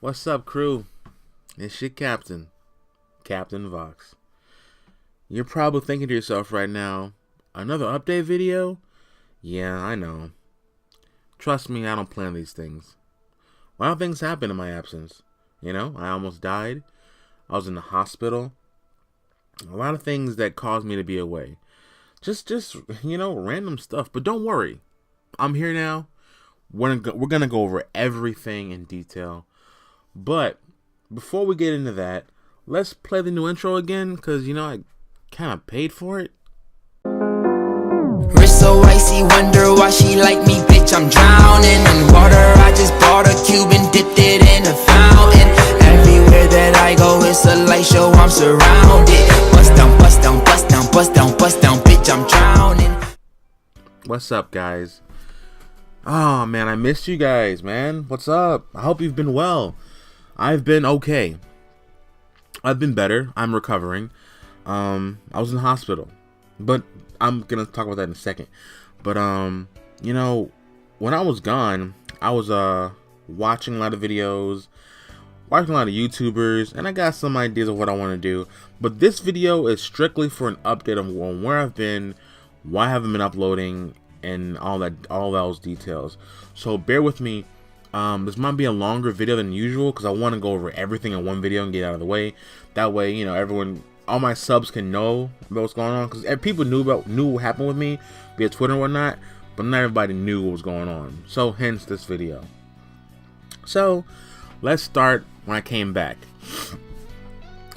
What's up, crew? It's your captain, Captain Vox. You're probably thinking to yourself right now, another update video? Yeah, I know. Trust me, I don't plan these things. A lot of things happen in my absence. I almost died. I was in the hospital. A lot of things that caused me to be away. Just random stuff. But don't worry. I'm here now. We're gonna go over everything in detail. But before we get into that, let's play the new intro again, because I kind of paid for it. Wrist so icy, wonder why she like me, bitch, I'm drowning in water. I just bought a cube and dipped it in a fountain. Everywhere that I go, it's a light show, I'm surrounded. Bust down, bust down, bust down, bust down, bust down, bitch, I'm drowning. What's up, guys? Oh, man, I missed you guys, man. What's up? I hope you've been well. I've been okay. I've been better. I'm recovering. I was in the hospital, but I'm gonna talk about that in a second. But when I was gone, I was watching a lot of videos, watching a lot of YouTubers, and I got some ideas of what I want to do. But this video is strictly for an update on where I've been, why I haven't been uploading, and all those details. So bear with me. This might be a longer video than usual because I want to go over everything in one video and get out of the way. That way, all my subs can know about what's going on, because people knew what happened with me via Twitter and whatnot, but not everybody knew what was going on. So hence this video. So let's start when I came back.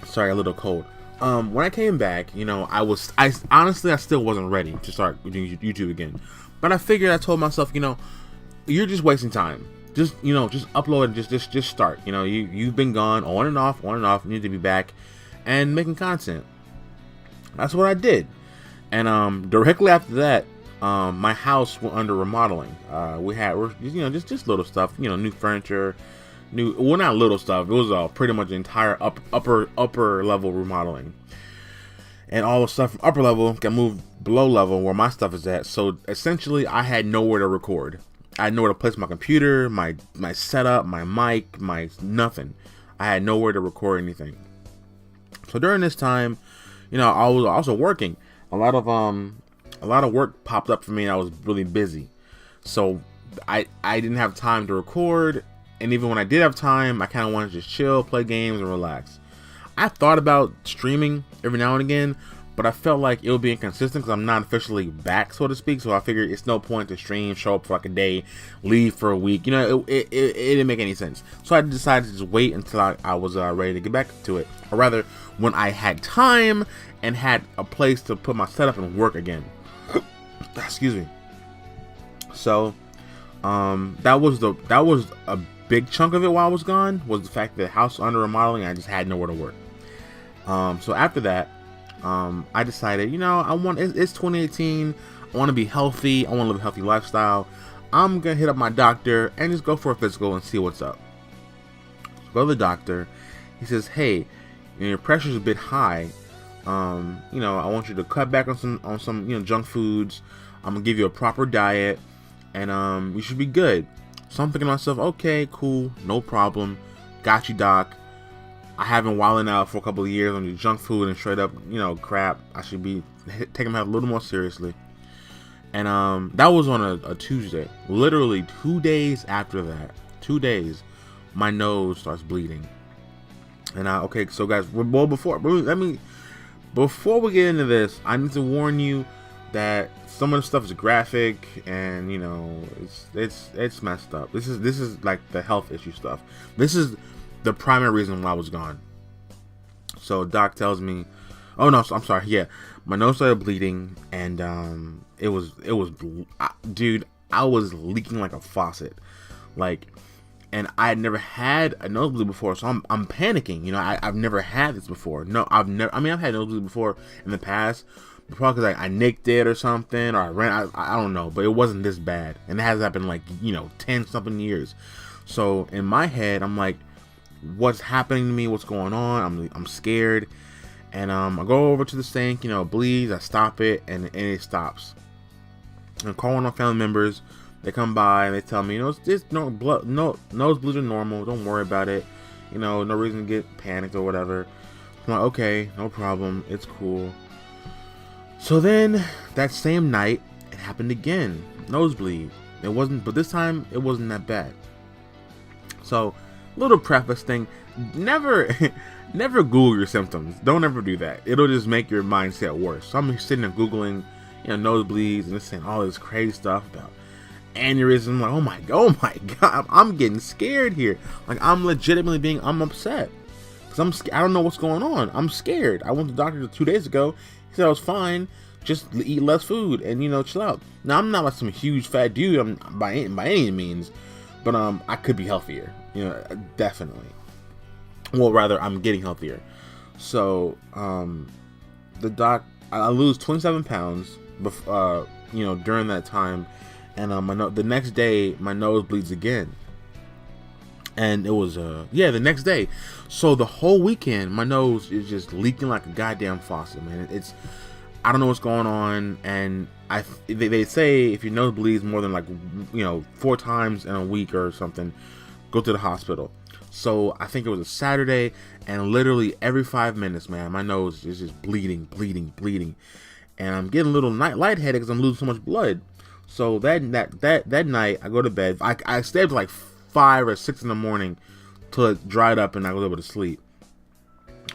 Sorry, a little cold. When I came back, I honestly still wasn't ready to start doing YouTube again. But I figured, I told myself, you're just wasting time. Just upload and just start. You've been gone on and off. You need to be back and making content. That's what I did. And directly after that, my house went under remodeling. We're just little stuff. New furniture, not little stuff. It was pretty much the entire upper level remodeling. And all the stuff from upper level got moved below level where my stuff is at. So essentially, I had nowhere to record. I had nowhere to place my computer, my setup, my mic, my nothing. I had nowhere to record anything. So during this time, I was also working. A lot of work popped up for me, and I was really busy. So I didn't have time to record, and even when I did have time, I kind of wanted to just chill, play games, and relax. I thought about streaming every now and again, but I felt like it would be inconsistent because I'm not officially back, so to speak. So I figured it's no point to stream, show up for like a day, leave for a week. It didn't make any sense. So I decided to just wait until I was ready to get back to it. Or rather, when I had time and had a place to put my setup and work again. Excuse me. So that was a big chunk of it while I was gone, was the fact that the house was under remodeling and I just had nowhere to work. So after that, I decided, it's 2018. I want to be healthy. I want to live a healthy lifestyle. I'm going to hit up my doctor and just go for a physical and see what's up. So go to the doctor. He says, hey, your pressure's a bit high. I want you to cut back on some junk foods. I'm going to give you a proper diet and, you should be good. So I'm thinking to myself, okay, cool. No problem. Got you, doc. I haven't wilding out for a couple of years on the junk food and straight up, crap. I should be taking my health a little more seriously. And that was on a Tuesday. Literally 2 days after that, 2 days, my nose starts bleeding. And okay, so guys, before we get into this, I need to warn you that some of the stuff is graphic and it's messed up. This is like the health issue stuff. This is the primary reason why I was gone. So doc tells me, oh no, I'm sorry, yeah, my nose started bleeding and dude, I was leaking like a faucet, and I had never had a nosebleed before, so I'm panicking. I've never had this before. No, I've had nosebleed before in the past, but probably because I nicked it or something, or I don't know, but it wasn't this bad, and it has happened 10 something years. So in my head, I'm like, what's happening to me? What's going on? I'm scared, and I go over to the sink. It bleeds. I stop it, and it stops. I'm calling on family members. They come by and they tell me, it's no blood, no nosebleeds are normal. Don't worry about it. You know, no reason to get panicked or whatever. I'm like, okay, no problem. It's cool. So then that same night, it happened again. Nosebleed. It wasn't, but this time it wasn't that bad. So, little preface thing. Never Google your symptoms. Don't ever do that. It'll just make your mindset worse. So I'm sitting there Googling, nosebleeds and just saying all this crazy stuff about aneurysm. I'm like, oh my God, I'm getting scared here. Like, I'm legitimately I'm upset. Because I don't know what's going on. I'm scared. I went to the doctor 2 days ago. He said I was fine. Just eat less food and, chill out. Now, I'm not like some huge fat dude by any means. But I could be healthier. Definitely. Well, rather, I'm getting healthier. So, I lose 27 pounds, during that time. And the next day, my nose bleeds again. And it was, the next day. So the whole weekend, my nose is just leaking like a goddamn faucet, man. I don't know what's going on. And they say if your nose bleeds more than 4 times in a week or something, go to the hospital. So I think it was a Saturday, and literally every 5 minutes, man, my nose is just bleeding. And I'm getting a little lightheaded because I'm losing so much blood. So that night, I go to bed. I stayed up like 5 or 6 in the morning till it dried up and I was able to sleep.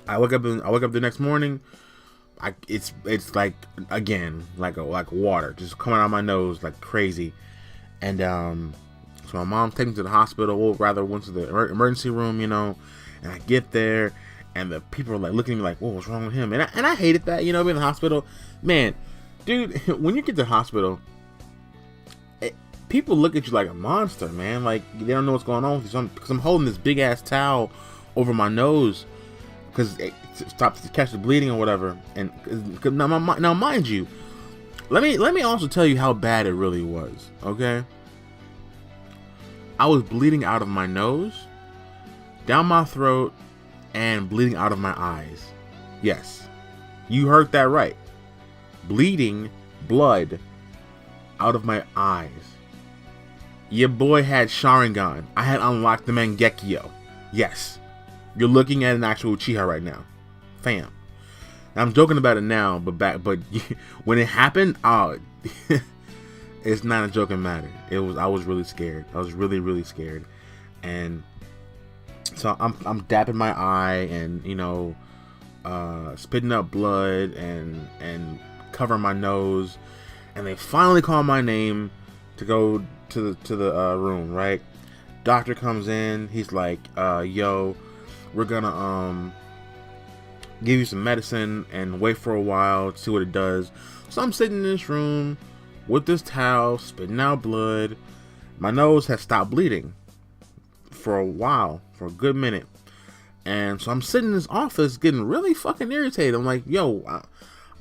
I wake up the next morning. It's like again like water just coming out of my nose like crazy, and so my mom took me to the hospital. Or rather, went to the emergency room, and I get there, and the people are like looking at me like, "Whoa, what's wrong with him?" And I hated that, being in the hospital, man, dude. When you get to the hospital, people look at you like a monster, man. Like they don't know what's going on with you. Because I'm holding this big ass towel over my nose because it stops to catch the bleeding or whatever. And now, mind you, let me also tell you how bad it really was. Okay, I was bleeding out of my nose, down my throat, and bleeding out of my eyes. Yes, you heard that right. Bleeding blood out of my eyes. Your boy had Sharingan. I had unlocked the Mangekyo. Yes. You're looking at an actual Uchiha right now. Fam. Now, I'm joking about it now, but when it happened, it's not a joking matter. I was really scared. I was really, really scared. And so I'm dapping my eye and, spitting up blood and covering my nose. And they finally call my name to go to the room, right? Doctor comes in. He's like, yo, we're gonna give you some medicine and wait for a while to see what it does. So I'm sitting in this room with this towel, spitting out blood. My nose has stopped bleeding for a while, for a good minute. And so I'm sitting in this office getting really fucking irritated. I'm like, yo,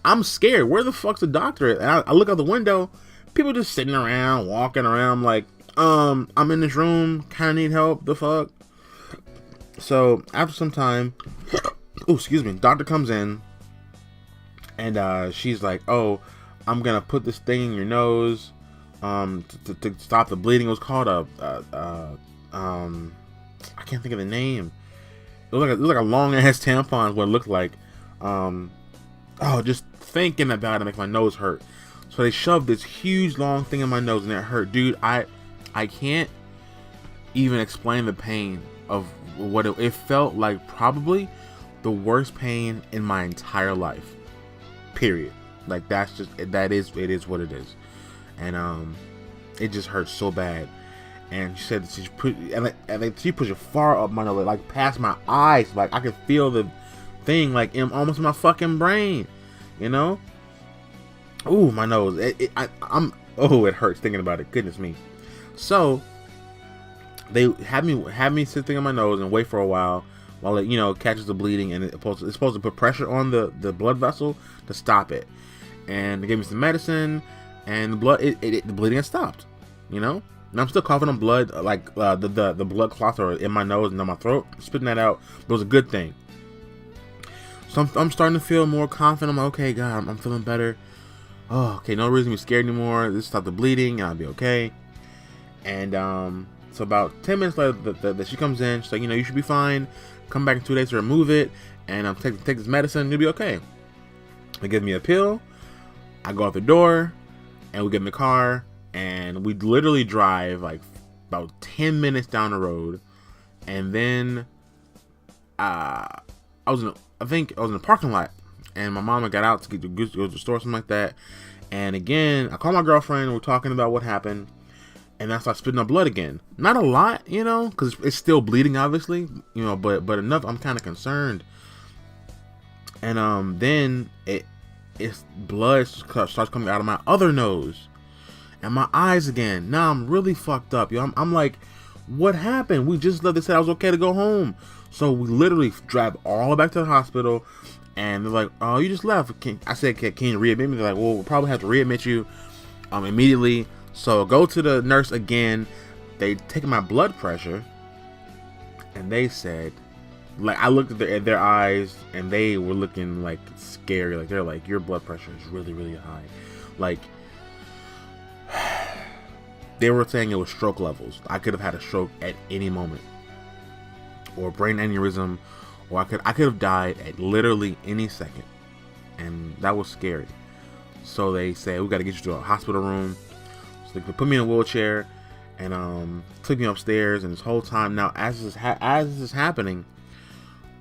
I'm scared. Where the fuck's the doctor? And I look out the window. People just sitting around, walking around. I'm like, I'm in this room, kind of need help. The fuck? So after some time, doctor comes in, and she's like, oh, I'm gonna put this thing in your nose, to stop the bleeding. It was called I can't think of the name. It was like a long ass tampon. What it looked like. Just thinking about it makes my nose hurt. So they shoved this huge long thing in my nose and it hurt. Dude, I can't even explain the pain of what it felt like. Probably the worst pain in my entire life. Period. Like it is what it is. And it just hurts so bad. And she said she pushed it far up my nose, like past my eyes. Like I could feel the thing like almost in my fucking brain. Ooh, my nose. It hurts thinking about it. Goodness me. So they had me sit there on my nose and wait for a while it catches the bleeding, and it's supposed to put pressure on the blood vessel to stop it. And they gave me some medicine, and the bleeding has stopped. And I'm still coughing on blood, like the blood clots are in my nose and on my throat, spitting that out. But it was a good thing. So I'm starting to feel more confident. I'm like, okay, God, I'm feeling better. Oh, okay, no reason to be scared anymore. This stop the bleeding and I'll be okay. And So about 10 minutes later, that she comes in. She's like, you should be fine. Come back in 2 days to remove it, and take this medicine. You'll be okay. They give me a pill. I go out the door, and we get in the car, and we literally drive like about 10 minutes down the road, and then I think I was in the parking lot, and my mama got out to go to the store, something like that. And again, I called my girlfriend. We're talking about what happened. And I start spitting up blood again. Not a lot, because it's still bleeding, obviously, but enough. I'm kind of concerned. And then it's blood starts coming out of my other nose and my eyes again. Now I'm really fucked up, yo. I'm like, what happened? We just left. They said I was okay to go home. So we literally drive all the way back to the hospital, and they're like, "Oh, you just left." I said, "Can you readmit me?" They're like, "Well, we'll probably have to readmit you immediately." So go to the nurse again. They take my blood pressure, and they said, like, I looked at their eyes, and they were looking like scary. Like, they're like, your blood pressure is really, really high. Like, they were saying it was stroke levels. I could have had a stroke at any moment, or brain aneurysm, or I could have died at literally any second, and that was scary. So they said, we got to get you to a hospital room. They put me in a wheelchair and took me upstairs. And this whole time now, as this is happening,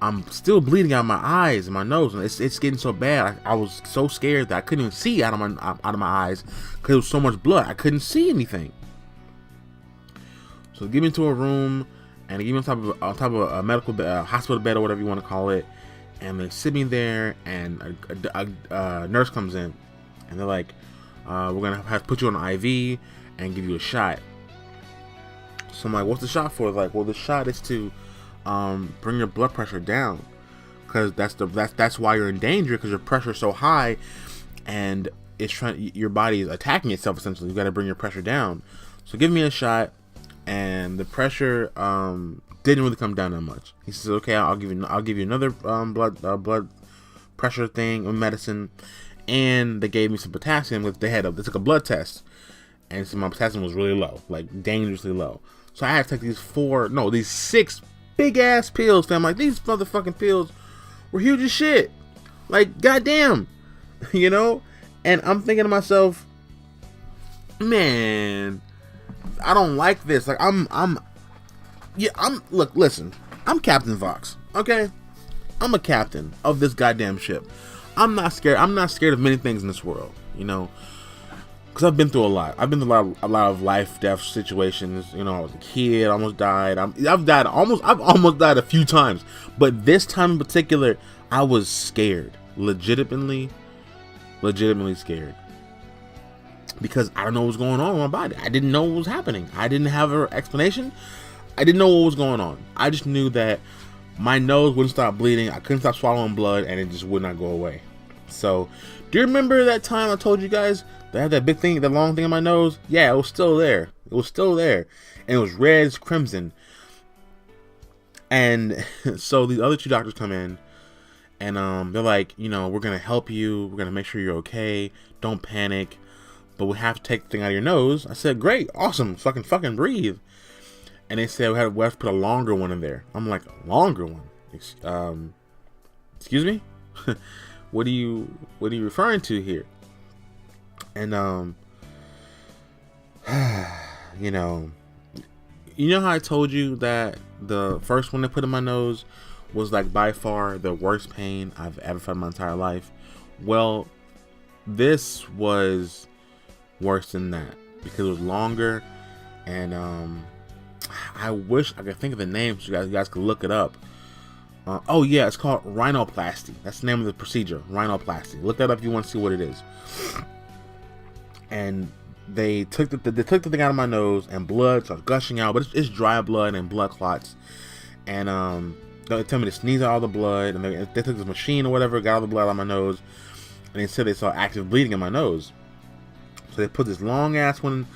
I'm still bleeding out of my eyes and my nose, and it's getting so bad. I was so scared that I couldn't even see out of my eyes because there was so much blood. I couldn't see anything. So they give me into a room, and they give me on top of a medical bed, hospital bed, or whatever you want to call it. And they sit me there, and a nurse comes in, and they're like, we're gonna have to put you on an IV and give you a shot. So I'm like, what's the shot for? Like, well, the shot is to bring your blood pressure down, because that's why you're in danger, because your pressure is so high, and your body is attacking itself essentially. You got to bring your pressure down. So give me a shot, and the pressure didn't really come down that much. He says, okay, I'll give you another blood pressure thing or medicine. And they gave me some potassium. They took a blood test, and so my potassium was really low, like dangerously low. So I had to take these 6 big ass pills, fam. Like, these motherfucking pills were huge as shit. Like, goddamn, And I'm thinking to myself, man, I don't like this. Like, look, listen, I'm Captain Vox, okay? I'm a captain of this goddamn ship. I'm not scared. I'm not scared of many things in this world, because I've been through a lot. I've been through a lot of life, death situations. I was a kid, almost died. I've almost died a few times, but this time in particular, I was scared, legitimately scared, because I don't know what's going on with my body. I didn't know what was happening. I didn't have an explanation. I didn't know what was going on. I just knew that my nose wouldn't stop bleeding. I couldn't stop swallowing blood, and it just would not go away. So, do you remember that time I told you guys that I had that big thing, that long thing in my nose? Yeah, it was still there. It was still there. And it was red as crimson. And so these other 2 doctors come in, and they're like, we're going to help you. We're going to make sure you're okay. Don't panic. But we have to take the thing out of your nose. I said, great, awesome, fucking breathe. And they said we have to put a longer one in there. I'm like, a longer one? Excuse me? What are you referring to here? And you know how I told you that the first one they put in my nose was like by far the worst pain I've ever felt in my entire life? Well, this was worse than that because it was longer, and I wish I could think of the name so you guys could look it up. Oh yeah, it's called rhinoplasty. That's the name of the procedure, rhinoplasty. Look that up if you want to see what it is. And they took the thing out of my nose, and blood starts gushing out, but it's dry blood and blood clots. And they tell me to sneeze out all the blood, and they took this machine or whatever, got all the blood out of my nose, and they said they saw active bleeding in my nose. So they put this long ass one.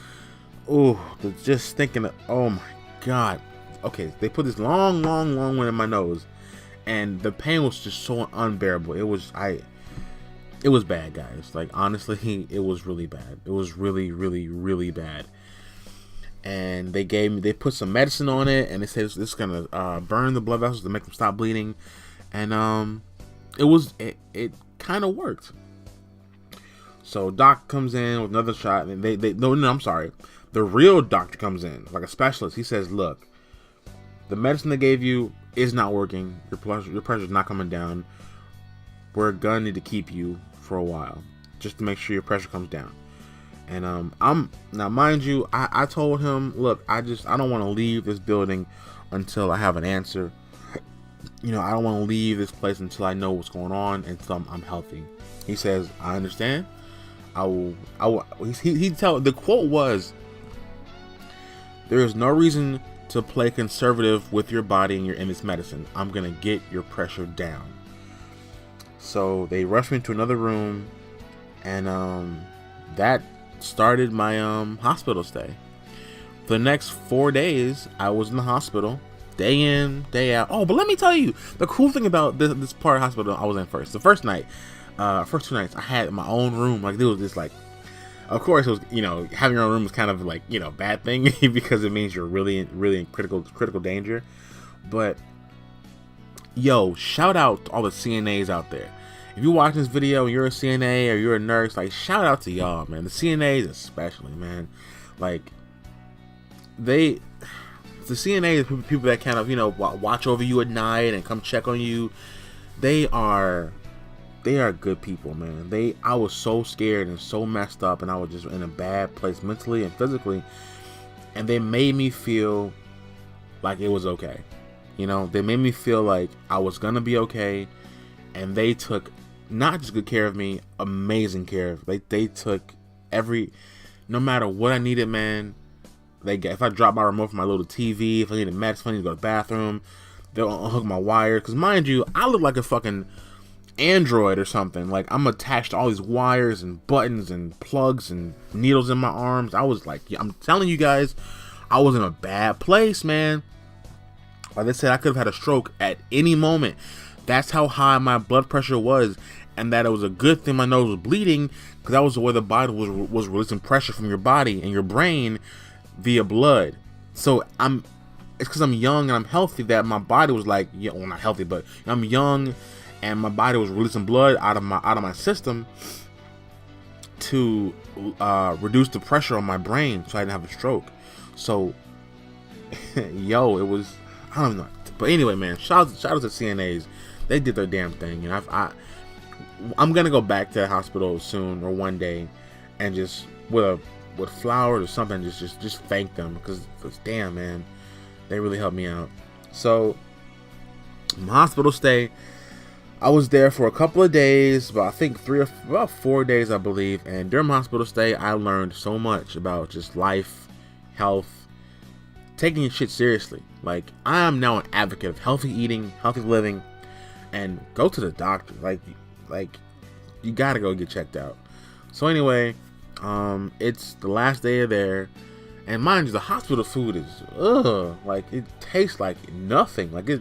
Oh, just thinking that, oh my god. Okay, they put this long one in my nose, and the pain was just so unbearable. It was bad, guys. Like, honestly, it was really bad. It was really, really, really bad. and they put some medicine on it, and they said this is gonna burn the blood vessels to make them stop bleeding, and it kind of worked. So doc comes in with another shot, and I'm sorry, the real doctor comes in like a specialist. He says, look, the medicine they gave you is not working. Your pressure's not coming down. We're gonna need to keep you for a while just to make sure your pressure comes down. And I'm now, mind you, I told him, look, I don't want to leave this building until I have an answer. You know, I don't want to leave this place until I know what's going on, until I'm healthy. He says, I understand. The quote was, there is no reason to play conservative with your body and in this medicine. I'm gonna get your pressure down. So they rushed me to another room, and that started my hospital stay. For the next 4 days, I was in the hospital, day in, day out. Oh, but let me tell you, the cool thing about this part of the hospital I was in first. The first 2 nights, I had my own room. Like, there was this, like, of course, it was, you know, having your own room was kind of like, you know, bad thing because it means you're really in critical danger. But yo, shout out to all the CNAs out there. If you're watching this video and you're a CNA or you're a nurse, like, shout out to y'all, man. The CNAs especially, man. Like, the CNAs, people that kind of, you know, watch over you at night and come check on you. They are good people, man. I was so scared and so messed up, and I was just in a bad place mentally and physically, and they made me feel like it was okay. You know, they made me feel like I was gonna be okay, and they took not just good care of me, amazing care of me. They took no matter what I needed, man. If I dropped my remote from my little TV, if I needed meds, if I needed to go to the bathroom, they'll unhook my wire. Because mind you, I look like a fucking android or something. Like, I'm attached to all these wires and buttons and plugs and needles in my arms. I was like, I'm telling you guys, I was in a bad place, man. Like they said, I could have had a stroke at any moment. That's how high my blood pressure was, and that it was a good thing my nose was bleeding, because that was the way the body was releasing pressure from your body and your brain via blood. So it's because I'm young and I'm healthy that my body was like, yeah, well, not healthy, but I'm young, and my body was releasing blood out of my system to reduce the pressure on my brain, so I didn't have a stroke. So, yo, it was, I don't know. But anyway, man, shout out to CNAs. They did their damn thing. You know, I'm gonna go back to the hospital soon or one day, and just with flowers or something, just thank them, because damn, man, they really helped me out. So, my hospital stay, I was there for a couple of days, but I think about 4 days, I believe. And during my hospital stay, I learned so much about just life, health, taking shit seriously. Like, I am now an advocate of healthy eating, healthy living, and go to the doctor. Like you gotta go get checked out. So anyway, it's the last day of there, and mind you, the hospital food is like, it tastes like nothing. Like, they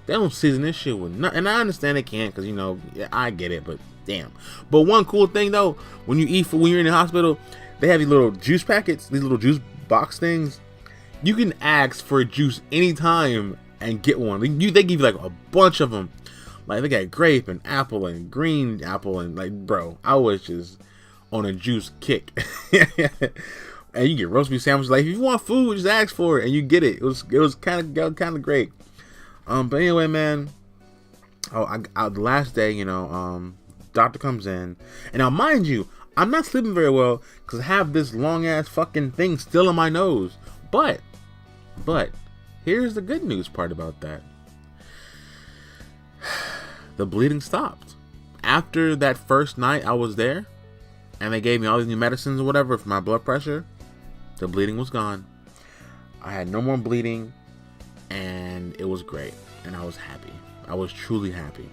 don't season this shit with nothing. And I understand they can't, because, you know, yeah, I get it, but damn. But one cool thing though, when you're in the hospital, they have these little juice packets, these little juice box things. You can ask for a juice anytime and get one. They give you like a bunch of them. Like, they got grape and apple and green apple, and like, bro, I was just on a juice kick. And you get roast beef sandwiches. Like, if you want food, just ask for it and you get it. It was kind of great. But anyway, man. The last day, you know, doctor comes in, and now mind you, I'm not sleeping very well because I have this long ass fucking thing still in my nose. But here's the good news part about that. The bleeding stopped. After that first night I was there, and they gave me all these new medicines or whatever for my blood pressure, the bleeding was gone. I had no more bleeding, and it was great, and I was happy. I was truly happy.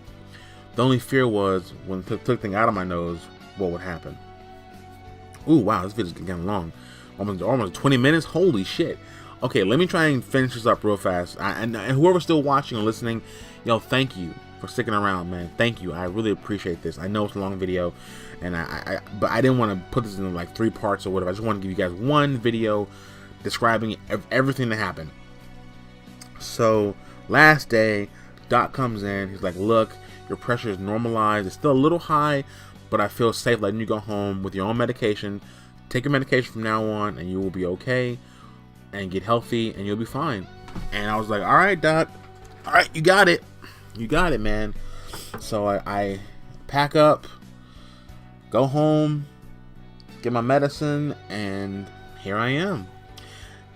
The only fear was when I took thing out of my nose, what would happen. Ooh, wow, this video's getting long. Almost 20 minutes? Holy shit. Okay, let me try and finish this up real fast. And whoever's still watching or listening, yo, thank you for sticking around, man. Thank you. I really appreciate this. I know it's a long video, and but I didn't want to put this in like 3 parts or whatever. I just want to give you guys one video describing everything that happened. So last day, doc comes in. He's like, look, your pressure is normalized. It's still a little high, but I feel safe letting you go home with your own medication. Take your medication from now on, and you will be okay, and get healthy, and you'll be fine. And I was like, all right, doc. All right, you got it. You got it, man. So I pack up, go home, get my medicine, and here I am.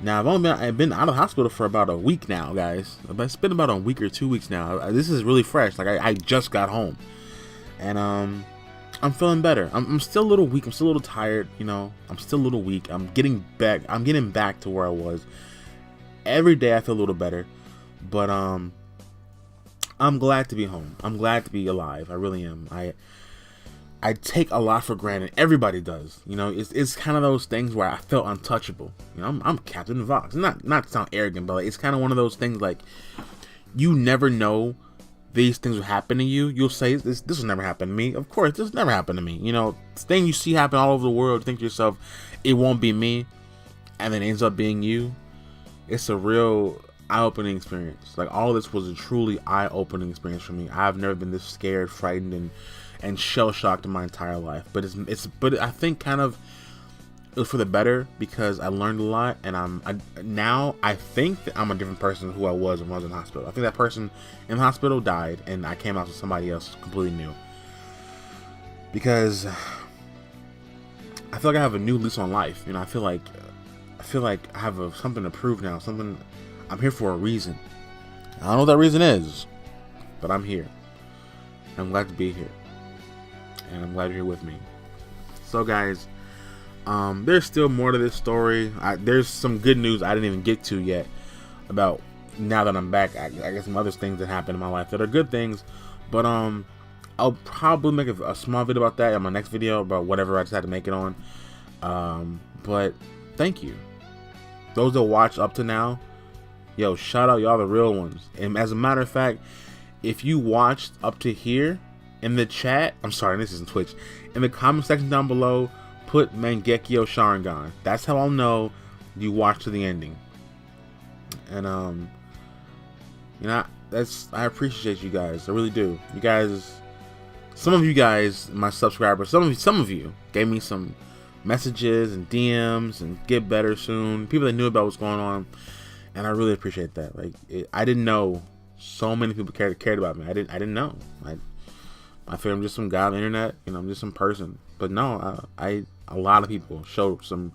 Now I've been out of the hospital for about a week now, guys. It's been about a week or 2 weeks now. This is really fresh. Like I just got home, and I'm feeling better. I'm still a little weak. I'm still a little tired. You know, I'm still a little weak. I'm getting back to where I was. Every day I feel a little better, but I'm glad to be home. I'm glad to be alive. I really am. I take a lot for granted. Everybody does. You know, it's kind of those things where I felt untouchable. You know, I'm Captain Vox. Not to sound arrogant, but like, it's kind of one of those things like you never know these things will happen to you. You'll say this will never happen to me. Of course, this never happened to me. You know, this thing you see happen all over the world. You think to yourself, it won't be me, and then it ends up being you. It's a real eye-opening experience. Like all this was a truly eye-opening experience for me. I've never been this scared, frightened, and shell-shocked in my entire life. But I think kind of it was for the better because I learned a lot, and now I think that I'm a different person who I was when I was in the hospital. I think that person in the hospital died, and I came out to somebody else completely new. Because I feel like I have a new lease on life. You know, I feel like I have something to prove now. Something. I'm here for a reason. I don't know what that reason is, but I'm here. I'm glad to be here, and I'm glad you're here with me. So, guys, there's still more to this story. There's some good news I didn't even get to yet about now that I'm back. I guess some other things that happened in my life that are good things, but I'll probably make a small video about that in my next video about whatever I decide to make it on. But thank you, those that watched up to now. Yo, shout out y'all, the real ones. And as a matter of fact, if you watched up to here in the chat, I'm sorry, this isn't Twitch, in the comment section down below, put Mangekyo Sharingan. That's how I'll know you watched to the ending. And you know, I appreciate you guys. I really do. You guys, some of you guys, my subscribers, some of you gave me some messages and DMs and get better soon. People that knew about what's going on. And I really appreciate that. Like, I didn't know so many people cared about me. I didn't know. I figured I'm just some guy on the internet. You know, I'm just some person. But no, a lot of people showed some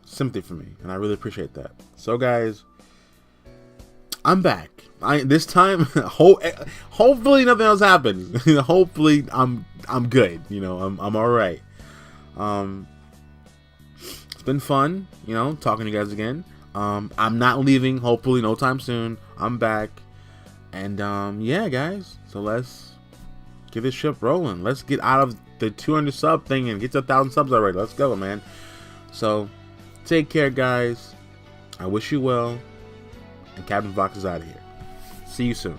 sympathy for me, and I really appreciate that. So, guys, I'm back. This time, hopefully nothing else happens. Hopefully I'm good. You know, I'm all right. It's been fun, you know, talking to you guys again. I'm not leaving, hopefully no time soon. I'm back. And yeah, guys, so let's get this ship rolling. Let's get out of the 200 sub thing and get to 1,000 subs already. Let's go, man. So take care, guys. I wish you well, and Captain Vox is out of here. See you soon.